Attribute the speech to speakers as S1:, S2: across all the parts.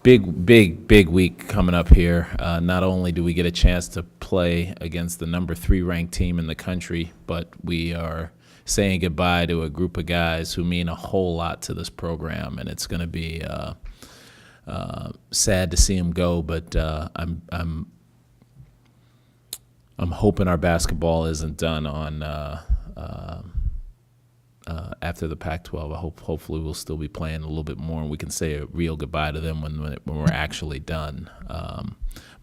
S1: Big week coming up here. Not only do we get a chance to play against the number 3 ranked team in the country, but we are saying goodbye to a group of guys who mean a whole lot to this program, and it's going to be sad to see them go. But I'm hoping our basketball isn't done on after the Pac-12. Hopefully we'll still be playing a little bit more, and we can say a real goodbye to them when we're actually done.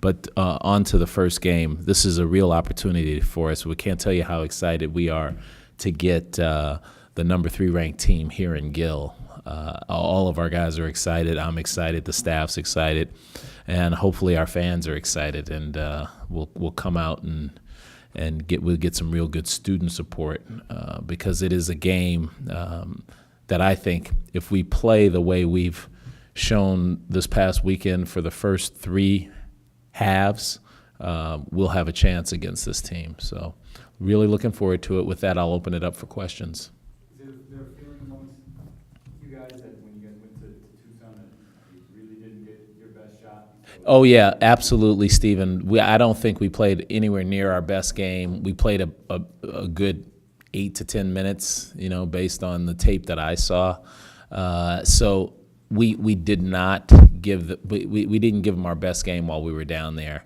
S1: But on to the first game. This is a real opportunity for us. We can't tell you how excited we are to get the number 3 ranked team here in Gill. All of our guys are excited. I'm excited. The staff's excited, and hopefully our fans are excited. And we'll come out and we'll get some real good student support because it is a game that I think if we play the way we've shown this past weekend for the first 3 halves, we'll have a chance against this team. So really looking forward to it. With that, I'll open it up for questions.
S2: Is there a feeling amongst you guys that when you guys went to Tucson that you really didn't get your best shot?
S1: Oh, yeah, absolutely, Stephen. I don't think we played anywhere near our best game. We played a good 8 to 10 minutes, based on the tape that I saw. So we did not we didn't give them our best game while we were down there.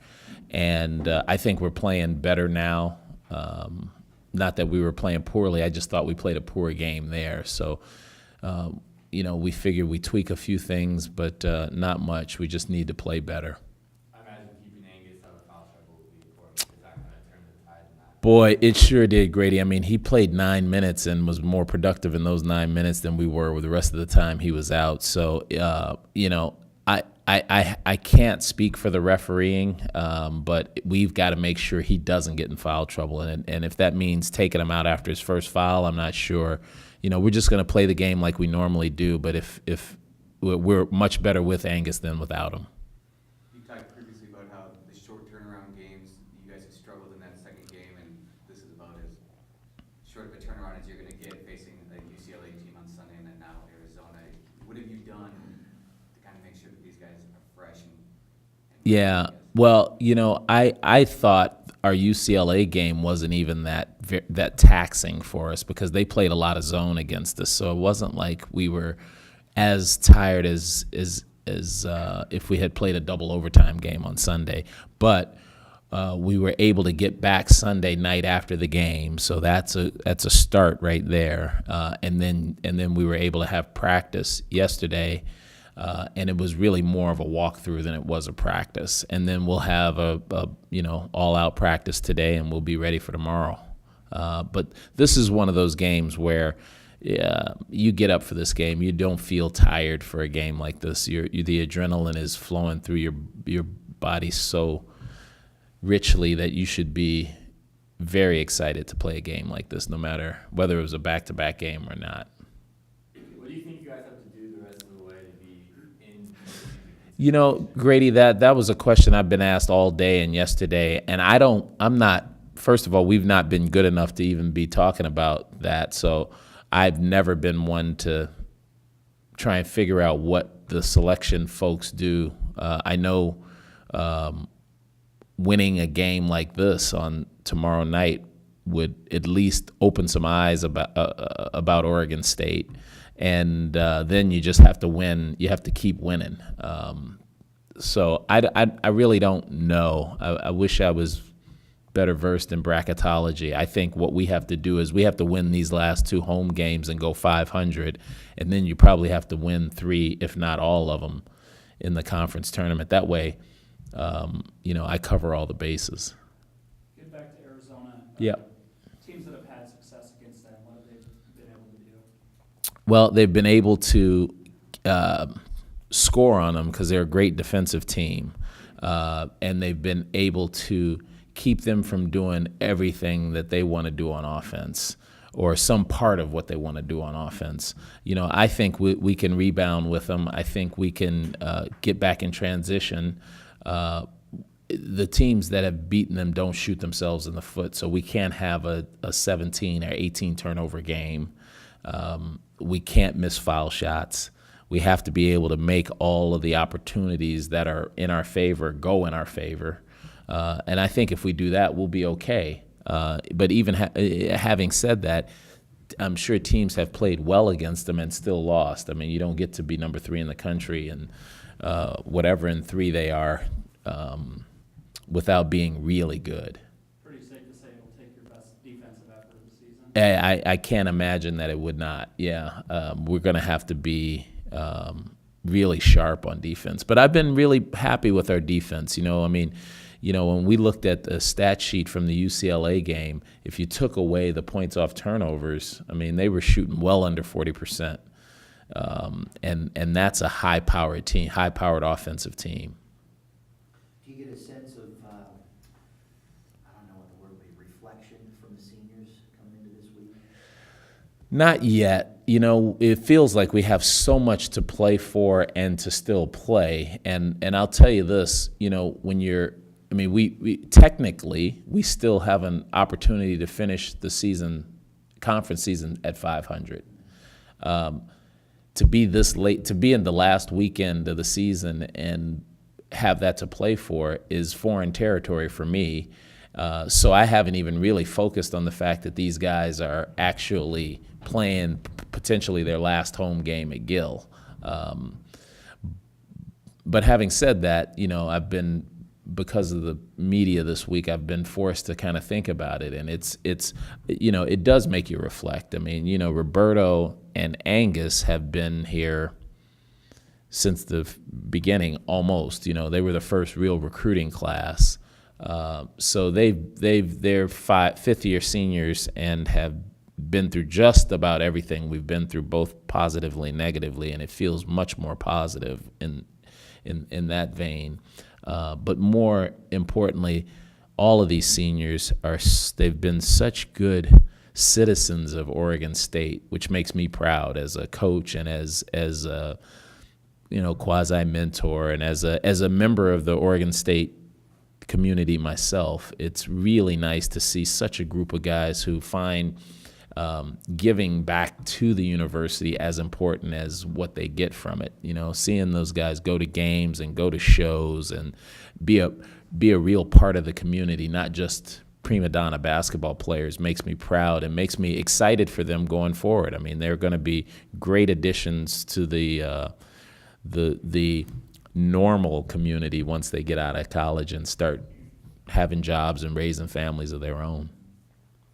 S1: And I think we're playing better now. Not that we were playing poorly. I just thought we played a poor game there. So, we figured we tweak a few things, but not much. We just need to play better.
S3: I imagine keeping Angus out of foul trouble would be important. Is that going to turn the tide in that?
S1: Boy, it sure did, Grady. I mean, he played 9 minutes and was more productive in those 9 minutes than we were with the rest of the time he was out. So, I can't speak for the refereeing, but we've got to make sure he doesn't get in foul trouble. And if that means taking him out after his first foul, I'm not sure. We're just going to play the game like we normally do, but if we're much better with Angus than without him.
S4: You talked previously about how the short turnaround games, you guys have struggled in that second game, and this is about as short of a turnaround as you're going to get facing the UCLA team on Sunday and then now Arizona. What have you done to kind of make sure that these guys are fresh?
S1: Yeah, well, I thought our UCLA game wasn't even that taxing for us because they played a lot of zone against us. So it wasn't like we were as tired as if we had played a double overtime game on Sunday. But we were able to get back Sunday night after the game, so that's a start right there. And then we were able to have practice yesterday. And it was really more of a walkthrough than it was a practice. And then we'll have a all-out practice today, and we'll be ready for tomorrow. But this is one of those games where you get up for this game. You don't feel tired for a game like this. The adrenaline is flowing through your body so richly that you should be very excited to play a game like this, no matter whether it was a back-to-back game or not.
S3: What do you think you guys have to do the rest of the way to be in?
S1: Grady, that was a question I've been asked all day and yesterday, and I'm not. First of all, we've not been good enough to even be talking about that, so I've never been one to try and figure out what the selection folks do. I know winning a game like this on tomorrow night would at least open some eyes about Oregon State. And then you just have to win. You have to keep winning. So I really don't know. I wish I was better versed in bracketology. I think what we have to do is we have to win these last 2 home games and go 500, and then you probably have to win 3, if not all of them, in the conference tournament. That way, I cover all the bases.
S2: Get back to Arizona.
S1: Yeah.
S2: Teams that have had success against them, what have they been able to do?
S1: Well, they've been able to score on them because they're a great defensive team, and they've been able to keep them from doing everything that they want to do on offense or some part of what they want to do on offense. I think we can rebound with them. I think we can get back in transition. The teams that have beaten them don't shoot themselves in the foot, so we can't have a 17 or 18 turnover game. We can't miss foul shots. we have to be able to make all of the opportunities that are in our favor go in our favor. And I think if we do that, we'll be okay. But even having said that, I'm sure teams have played well against them and still lost. I mean, you don't get to be number 3 in the country and whatever in 3 they are without being really good.
S2: Pretty safe to say it'll take your best defensive effort of the season.
S1: I can't imagine that it would not. Yeah, we're going to have to be really sharp on defense. But I've been really happy with our defense. I mean, when we looked at the stat sheet from the UCLA game, if you took away the points off turnovers, I mean, they were shooting well under 40%. And that's a high-powered team, high-powered offensive team.
S5: Do you get a sense of, I don't know what the word would be, reflection from the seniors coming into this week?
S1: Not yet. It feels like we have so much to play for and to still play. And I'll tell you this, when we technically, we still have an opportunity to finish the conference season at 500. To be this late, to be in the last weekend of the season and have that to play for is foreign territory for me. So I haven't even really focused on the fact that these guys are actually playing potentially their last home game at Gill. But having said that, because of the media this week, I've been forced to kind of think about it, and it does make you reflect. I mean, Roberto and Angus have been here since the beginning almost. They were the first real recruiting class. So they're fifth-year seniors and have been through just about everything we've been through, both positively and negatively, and it feels much more positive in that vein. But more importantly, all of these seniors they've been such good citizens of Oregon State, which makes me proud as a coach and as a quasi mentor and as a member of the Oregon State community myself. It's really nice to see such a group of guys who find giving back to the university as important as what they get from it. Seeing those guys go to games and go to shows and be a real part of the community, not just prima donna basketball players, makes me proud and makes me excited for them going forward. I mean, they're going to be great additions to the normal community once they get out of college and start having jobs and raising families of their own.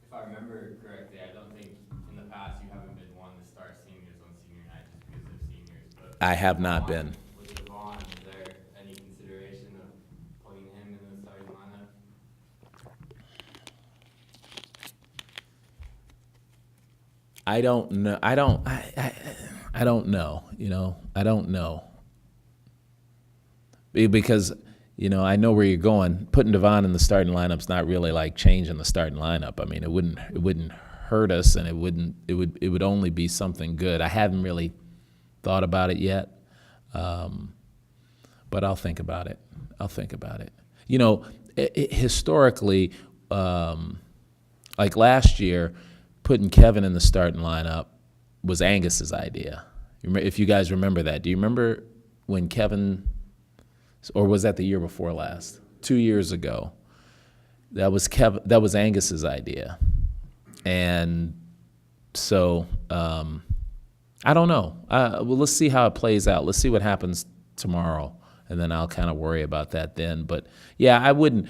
S3: If I remember correctly, I don't think in the past you haven't been one to start seniors on senior night just because they're seniors. But
S1: I have not been.
S3: With Devon, is there any consideration of putting him in the starting lineup?
S1: I don't know. I don't know. I don't know. Because, I know where you're going. Putting Devon in the starting lineup's not really like changing the starting lineup. I mean, it wouldn't hurt us, and it would only be something good. I haven't really thought about it yet, but I'll think about it. Historically, like last year, putting Kevin in the starting lineup was Angus's idea. If you guys remember that, do you remember when Kevin? Or was that the year before last? 2 years ago. That was Angus's idea. And so I don't know. Well, let's see how it plays out. Let's see what happens tomorrow, and then I'll kind of worry about that then. But yeah, I wouldn't.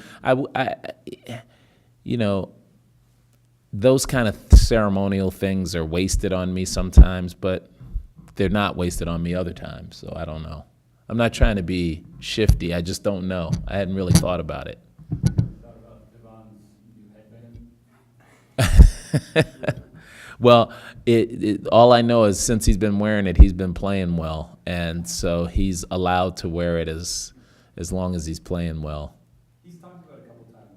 S1: Those kind of ceremonial things are wasted on me sometimes, but they're not wasted on me other times. So I don't know. I'm not trying to be shifty. I just don't know. I hadn't really thought about it.
S2: Thought about Devon's new headband?
S1: Well, all I know is since he's been wearing it, he's been playing well, and so he's allowed to wear it as long as he's playing well.
S2: He's talked about a couple times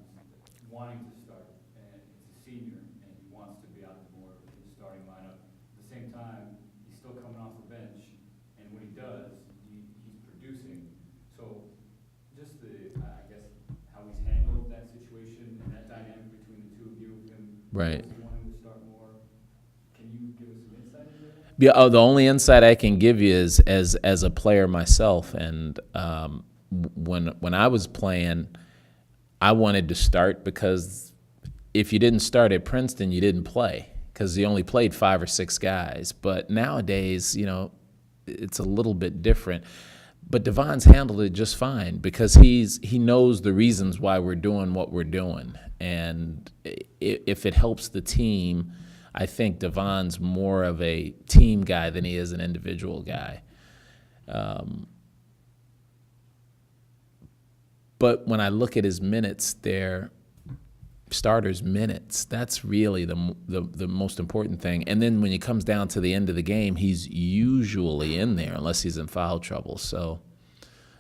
S2: wanting to start, and he's a senior, and he wants to be out more in the starting lineup. At the same time, he's still coming off the bench, and when he does, he's producing. So just I guess, how he's handled that situation and that dynamic between the two of you, him
S1: Right.
S2: wanting to start more. Can you give us some insight into that?
S1: Yeah, the only insight I can give you is as a player myself, and when I was playing, I wanted to start because if you didn't start at Princeton, you didn't play because you only played 5 or 6 guys. But nowadays, it's a little bit different. But Devon's handled it just fine because he knows the reasons why we're doing what we're doing, and if it helps the team, I think Devon's more of a team guy than he is an individual guy. But when I look at his minutes, they're starters' minutes. That's really the most important thing. And then when it comes down to the end of the game, he's usually in there unless he's in foul trouble. So,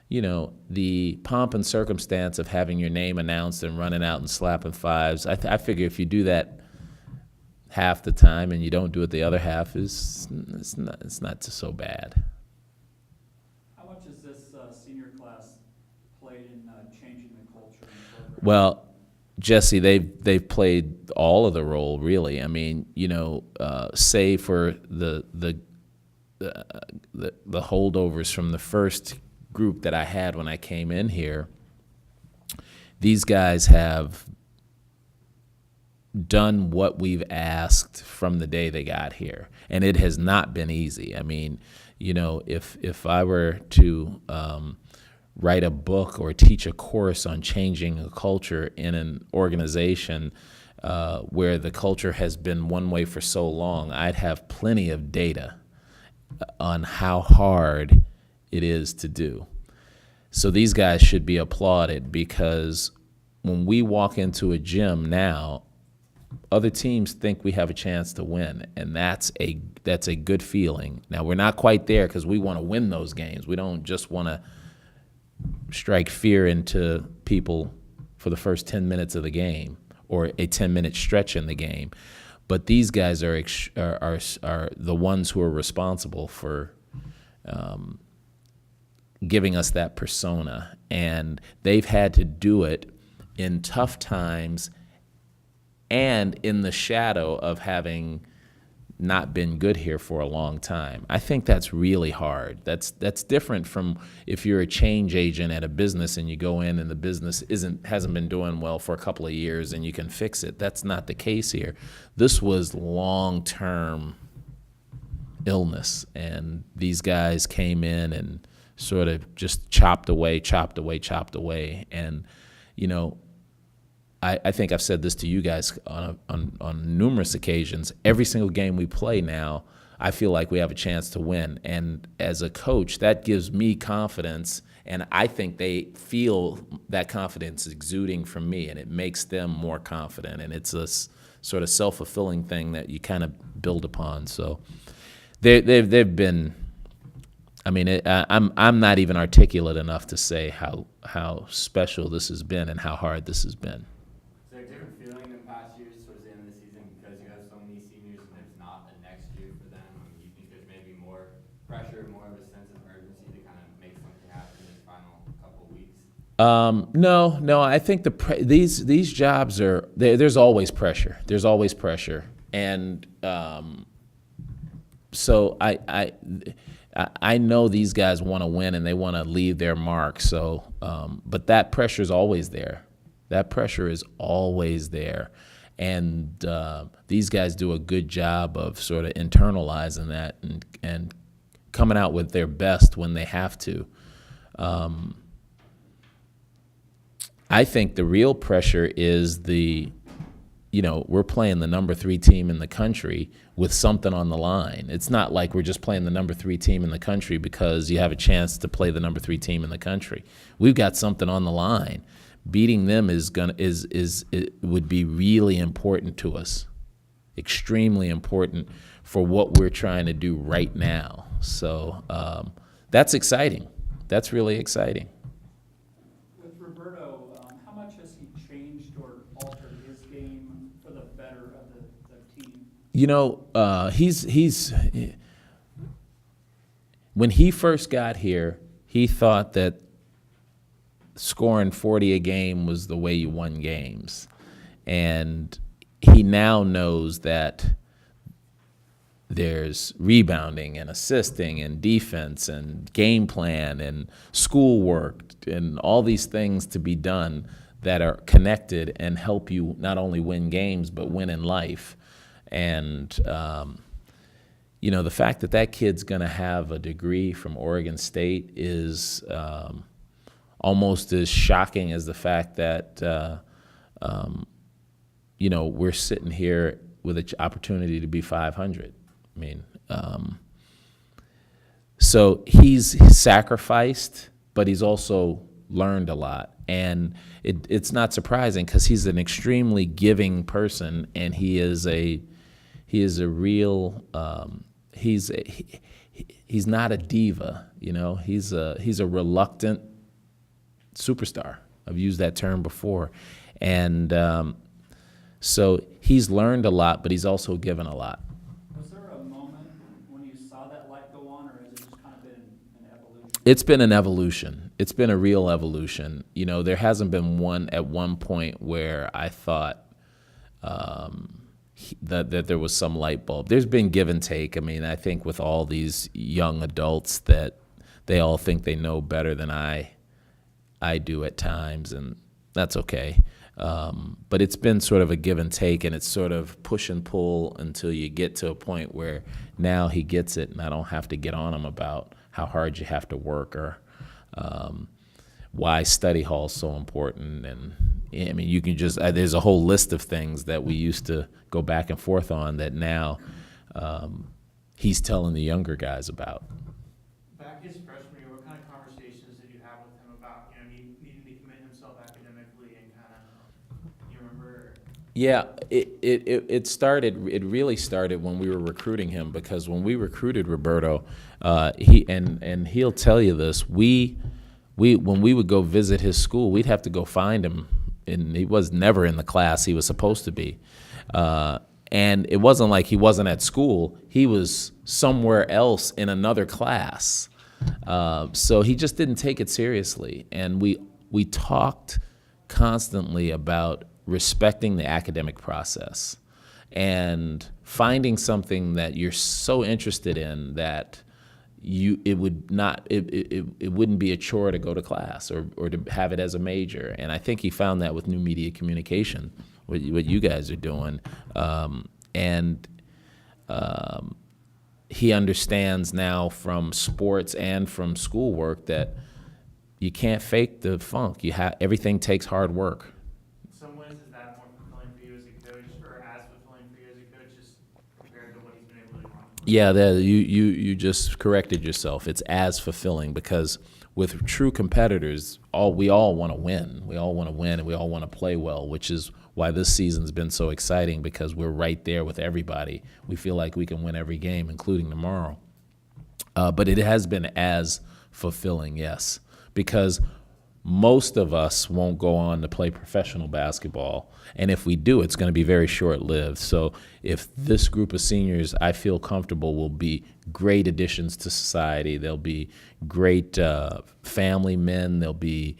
S1: the pomp and circumstance of having your name announced and running out and slapping fives, I figure if you do that half the time and you don't do it the other half, it's not so bad.
S2: How much has this senior class played in changing the culture in the program?
S1: Well, Jesse, they've played all of the role, really. I mean, say for the holdovers from the first group that I had when I came in here, these guys have done what we've asked from the day they got here, and it has not been easy. I mean, if I were to write a book or teach a course on changing a culture in an organization where the culture has been one way for so long, I'd have plenty of data on how hard it is to do. So these guys should be applauded because when we walk into a gym now, other teams think we have a chance to win, and that's a good feeling. Now, we're not quite there because we want to win those games. We don't just want to strike fear into people for the first 10 minutes of the game or a 10-minute stretch in the game. But these guys are the ones who are responsible for giving us that persona, and they've had to do it in tough times and in the shadow of having not been good here for a long time. I think that's really hard. That's different from if you're a change agent at a business and you go in and the business hasn't been doing well for a couple of years and you can fix it. That's not the case here. This was long-term illness, and these guys came in and sort of just chopped away. And, I think I've said this to you guys on numerous occasions. Every single game we play now, I feel like we have a chance to win. And as a coach, that gives me confidence, and I think they feel that confidence exuding from me, and it makes them more confident. And it's a sort of self-fulfilling thing that you kind of build upon. So they've been. I mean, I'm not even articulate enough to say how special this has been and how hard this has been.
S3: Is there a different feeling than past years towards the end of the season because you have so many seniors and there's not a next year for them? I mean, you think there's maybe more pressure, more of a sense of urgency to kind of make something happen in the final couple of weeks?
S1: No. I think these jobs are there's always pressure. There's always pressure, and so I know these guys want to win and they want to leave their mark. So, but that pressure is always there. That pressure is always there, and these guys do a good job of sort of internalizing that and coming out with their best when they have to. I think the real pressure is we're playing the number 3 team in the country with something on the line. It's not like we're just playing the number 3 team in the country because you have a chance to play the number 3 team in the country. We've got something on the line. Beating them would be really important to us, extremely important for what we're trying to do right now. So that's exciting. That's really exciting.
S2: With Roberto, how much has he changed or altered his game for the better of the team?
S1: He's when he first got here, he thought that scoring 40 a game was the way you won games. And he now knows that there's rebounding and assisting and defense and game plan and schoolwork and all these things to be done that are connected and help you not only win games but win in life. And the fact that that kid's going to have a degree from Oregon State is almost as shocking as the fact that we're sitting here with an opportunity to be 500. I mean, so he's sacrificed, but he's also learned a lot. And it's not surprising because he's an extremely giving person, and he is a real he's not a diva, he's a reluctant superstar. I've used that term before. And so he's learned a lot, but he's also given a lot.
S2: Was there a moment when you saw that light go on, or has it just kind of been an evolution?
S1: It's been an evolution. It's been a real evolution. There hasn't been one at one point where I thought that there was some light bulb. There's been give and take. I mean, I think with all these young adults that they all think they know better than I do at times, and that's okay. But it's been sort of a give and take, and it's sort of push and pull until you get to a point where now he gets it, and I don't have to get on him about how hard you have to work or why study hall is so important. And I mean, you can just there's a whole list of things that we used to go back and forth on that now he's telling the younger guys about.
S6: Back his freshman year, what kind of conversations did you have with him about needing to commit himself academically and kind of, you remember?
S1: Yeah, it really started when we were recruiting him, because when we recruited Roberto, he'll tell you this, when we would go visit his school, we'd have to go find him, and he was never in the class he was supposed to be. And it wasn't like he wasn't at school. He was somewhere else in another class. So he just didn't take it seriously. And we talked constantly about respecting the academic process and finding something that you're so interested in that it wouldn't be a chore to go to class or to have it as a major. And I think he found that with new media communication, what you guys are doing. He understands now from sports and from schoolwork that you can't fake the funk. Everything takes hard work.
S6: In some ways, is that more fulfilling for you as a coach, or as fulfilling for you as a coach, just compared to what he's been able to accomplish?
S1: Yeah, you just corrected yourself. It's as fulfilling, because with true competitors, we all want to win. We all want to win, and we all want to play well, which is why this season's been so exciting, because we're right there with everybody. We feel like we can win every game, including tomorrow. But it has been as fulfilling, yes, because most of us won't go on to play professional basketball, and if we do, it's going to be very short-lived. So if this group of seniors, I feel comfortable, will be great additions to society, they'll be great family men, they'll be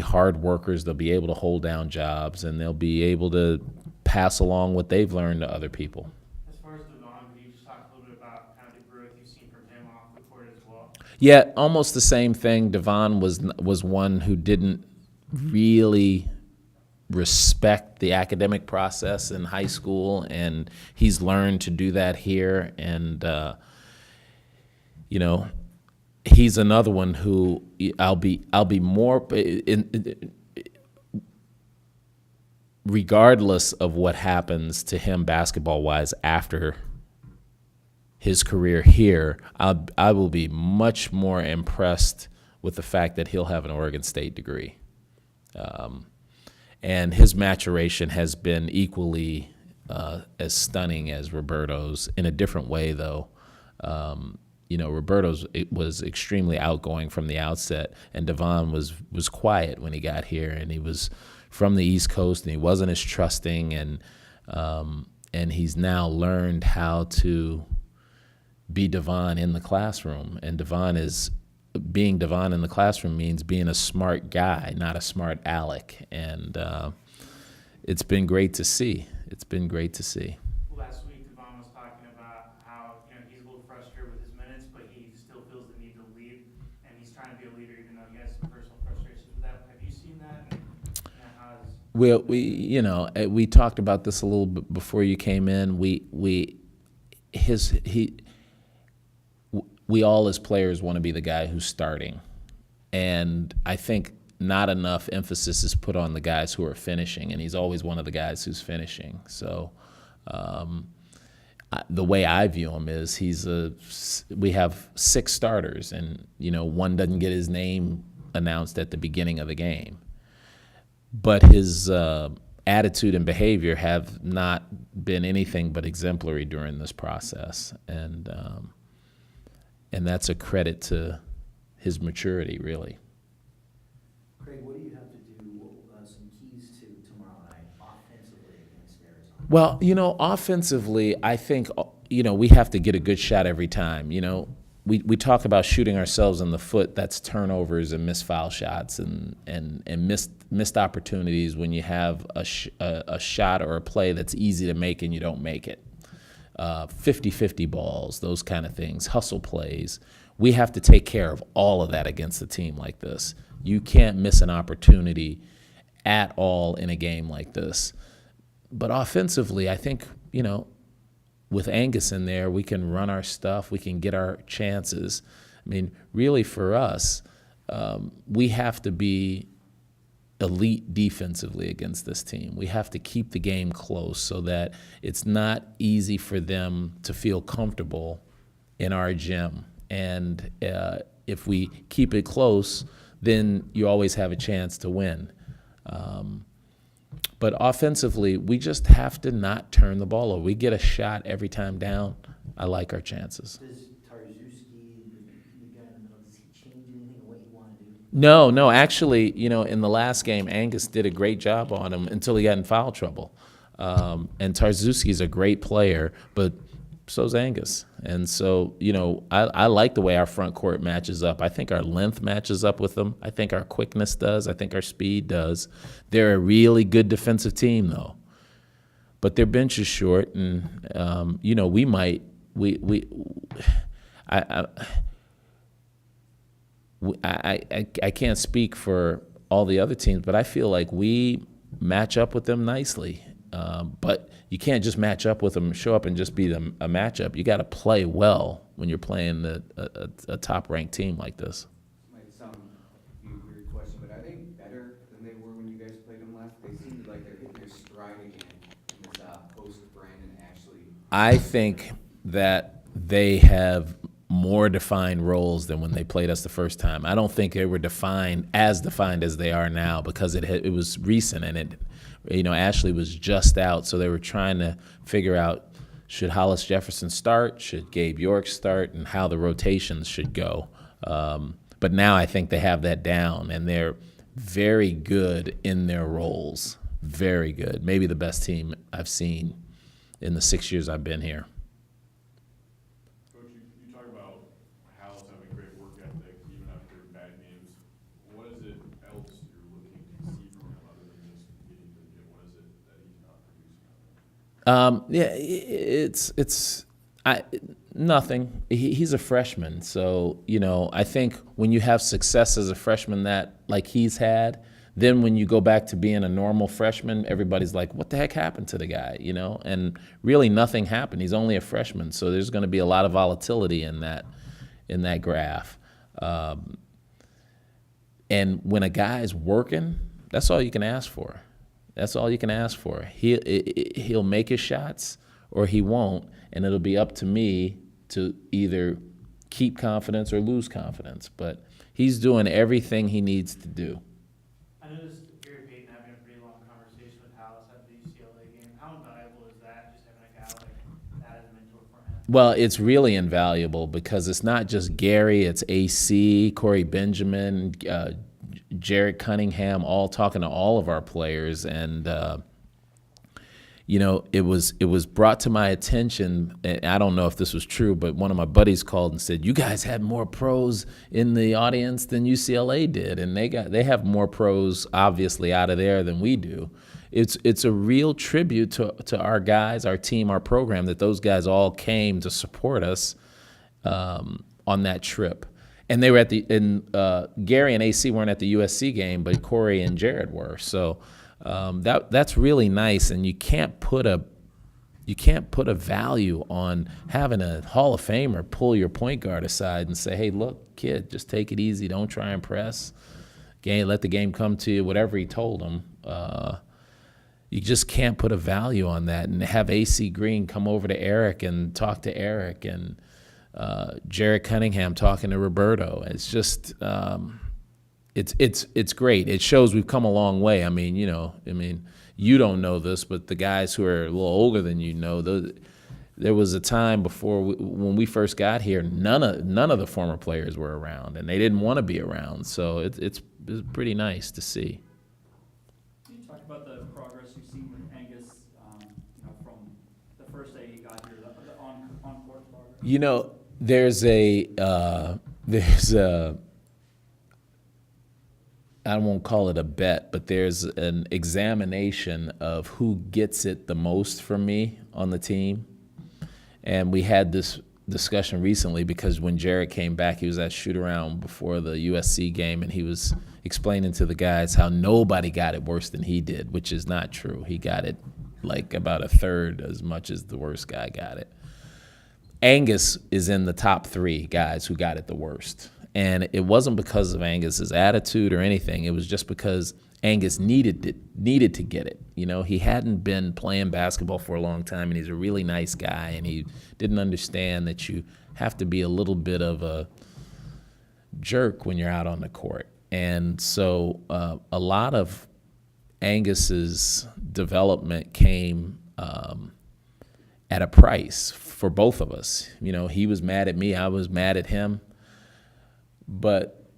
S1: hard workers, they'll be able to hold down jobs, and they'll be able to pass along what they've learned to other people.
S6: As far as Devon, could you just talk a little bit about kind of the growth you've seen from him off the court as well?
S1: Yeah, almost the same thing. Devon was one who didn't really respect the academic process in high school, and he's learned to do that here. And he's another one who I'll be more regardless of what happens to him basketball wise after his career here, I will be much more impressed with the fact that he'll have an Oregon State degree. And his maturation has been equally as stunning as Roberto's, in a different way, though. Roberto's was extremely outgoing from the outset, and Devon was quiet when he got here, and he was from the East Coast, and he wasn't as trusting, and he's now learned how to be Devon in the classroom. And being Devon in the classroom means being a smart guy, not a smart aleck. And it's been great to see. It's been great to see.
S6: guess, some personal frustrations with that. Have you seen that? And, how is
S1: We talked about this a little bit before you came in. We all as players want to be the guy who's starting, and I think not enough emphasis is put on the guys who are finishing, and he's always one of the guys who's finishing. So the way I view him is we have 6 starters, and one doesn't get his name announced at the beginning of the game, but his attitude and behavior have not been anything but exemplary during this process, and that's a credit to his maturity, really.
S5: Craig, what do you have to do, some keys to tomorrow night offensively against Arizona?
S1: Well, offensively, I think, we have to get a good shot every time. We talk about shooting ourselves in the foot. That's turnovers and missed foul shots and missed opportunities when you have a shot or a play that's easy to make and you don't make it. 50-50 balls, those kind of things, hustle plays. We have to take care of all of that against a team like this. You can't miss an opportunity at all in a game like this. But offensively, I think, with Angus in there, we can run our stuff. We can get our chances. I mean, really for us, we have to be elite defensively against this team. We have to keep the game close so that it's not easy for them to feel comfortable in our gym. And if we keep it close, then you always have a chance to win. But offensively, we just have to not turn the ball over. We get a shot every time down. I like our chances.
S5: Does Tarzuski, the guy in the middle, does he change anything in what you want to do?
S1: No. Actually, in the last game, Angus did a great job on him until he got in foul trouble. And Tarzuski's a great player, but so's Angus. And so, I like the way our front court matches up. I think our length matches up with them. I think our quickness does. I think our speed does. They're a really good defensive team, though. But their bench is short, and, I can't speak for all the other teams, but I feel like we match up with them nicely. But you can't just match up with them, show up and just be a matchup. You got to play well when you're playing a top-ranked team like this.
S4: Might sound like a weird question, but are they better than they were when you guys played them last? They seem like they're hitting their stride again in this post-Brandon Ashley.
S1: I think that they have more defined roles than when they played us the first time. I don't think they were defined as they are now because it was recent and Ashley was just out, so they were trying to figure out, should Hollis Jefferson start, should Gabe York start, and how the rotations should go. But now I think they have that down, and they're very good in their roles. Very good. Maybe the best team I've seen in the 6 years I've been here.
S7: Coach, you talk about Hollis having great work ethic even after bad games. What is it else you're looking to see from him other than just getting to the game? What is it that he's not producing?
S1: Nothing. He's a freshman, so I think when you have success as a freshman that like he's had, then when you go back to being a normal freshman, everybody's like, "What the heck happened to the guy?" And really nothing happened. He's only a freshman, so there's going to be a lot of volatility in that graph. And when a guy's working, that's all you can ask for. That's all you can ask for. He'll make his shots or he won't, and it'll be up to me to either keep confidence or lose confidence. But he's doing everything he needs to do.
S6: I noticed Gary Payton having a pretty long conversation with Hollis after the UCLA game. How invaluable is that, just having a guy like that as a mentor for him?
S1: Well, it's really invaluable because it's not just Gary, it's AC, Corey Benjamin, Jared Cunningham, all talking to all of our players. And, it was brought to my attention, and I don't know if this was true, but one of my buddies called and said, "You guys had more pros in the audience than UCLA did," and they have more pros obviously out of there than we do. It's a real tribute to our guys, our team, our program, that those guys all came to support us on that trip. And they were Gary and AC weren't at the USC game, but Corey and Jared were. So that's really nice, and you can't put a value on having a Hall of Famer pull your point guard aside and say, "Hey, look, kid, just take it easy. Don't try and press. Let the game come to you." Whatever he told him, you just can't put a value on that. And have AC Green come over to Eric and talk to Eric, and Jared Cunningham talking to Roberto. It's just it's great. It shows we've come a long way. I mean, you don't know this, but the guys who are a little older than you know, there was a time before when we first got here, none of the former players were around, and they didn't want to be around. So it's pretty nice to see.
S2: Can you talk about the progress you've seen with Angus, from the first day he got here, the on-court progress?
S1: There's I won't call it a bet, but there's an examination of who gets it the most from me on the team. And we had this discussion recently because when Jared came back, he was at shoot-around before the USC game, and he was explaining to the guys how nobody got it worse than he did, which is not true. He got it like about a third as much as the worst guy got it. Angus is in the top 3 guys who got it the worst. And it wasn't because of Angus's attitude or anything. It was just because Angus needed to get it. He hadn't been playing basketball for a long time, and he's a really nice guy, and he didn't understand that you have to be a little bit of a jerk when you're out on the court. And so a lot of Angus's development came at a price for both of us. He was mad at me, I was mad at him. But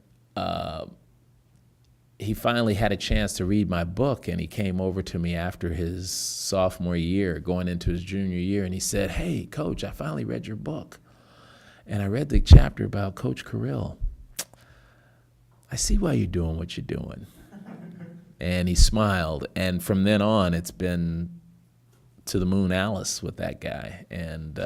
S1: he finally had a chance to read my book, and he came over to me after his sophomore year, going into his junior year, and he said, "Hey, Coach, I finally read your book, and I read the chapter about Coach Carrill. I see why you're doing what you're doing." And he smiled, and from then on, it's been to the moon Alice with that guy. And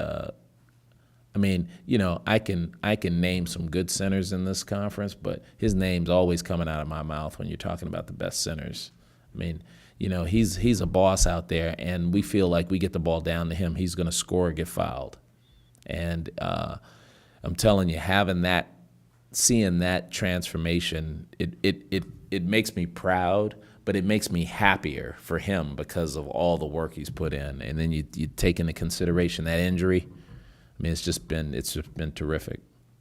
S1: I can name some good centers in this conference, but his name's always coming out of my mouth when you're talking about the best centers. He's a boss out there, and we feel like we get the ball down to him, he's going to score or get fouled. And I'm telling you, seeing that transformation, it makes me proud, but it makes me happier for him because of all the work he's put in. And then you take into consideration that injury. It's just been terrific.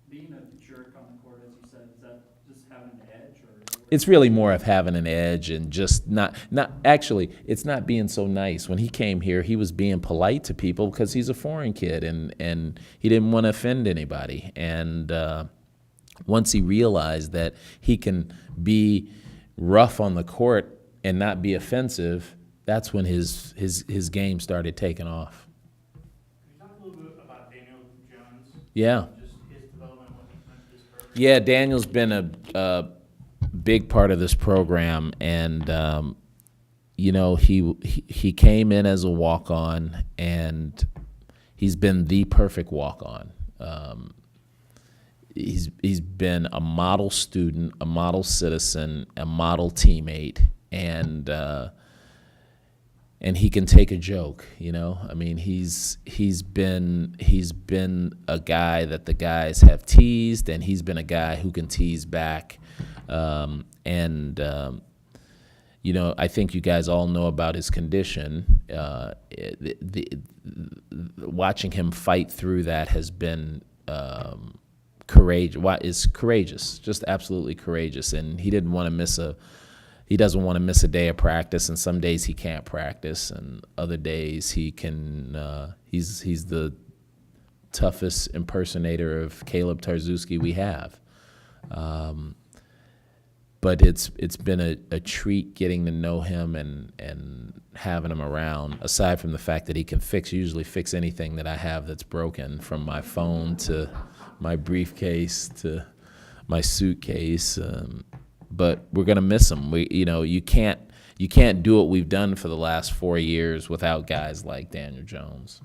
S2: Being a jerk on the court, as you said, is that just having an edge, or?
S1: It's really more of having an edge and just not actually. It's not being so nice. When he came here, he was being polite to people because he's a foreign kid and he didn't want to offend anybody. And once he realized that he can be rough on the court and not be offensive, that's when his game started taking off. Yeah.
S2: Just his development, what he's meant to this program.
S1: Yeah, Daniel's been a big part of this program, and he came in as a walk-on, and he's been the perfect walk-on. He's been a model student, a model citizen, a model teammate, and he can take a joke, he's been a guy that the guys have teased, and he's been a guy who can tease back. I think you guys all know about his condition. Watching him fight through that has been courageous, just absolutely courageous. And he doesn't want to miss a day of practice, and some days he can't practice, and other days he can. He's the toughest impersonator of Caleb Tarczewski we have. But it's been a treat getting to know him and having him around, aside from the fact that he can usually fix anything that I have that's broken, from my phone to my briefcase to my suitcase. But we're gonna miss him. You can't do what we've done for the last 4 years without guys like Daniel Jones.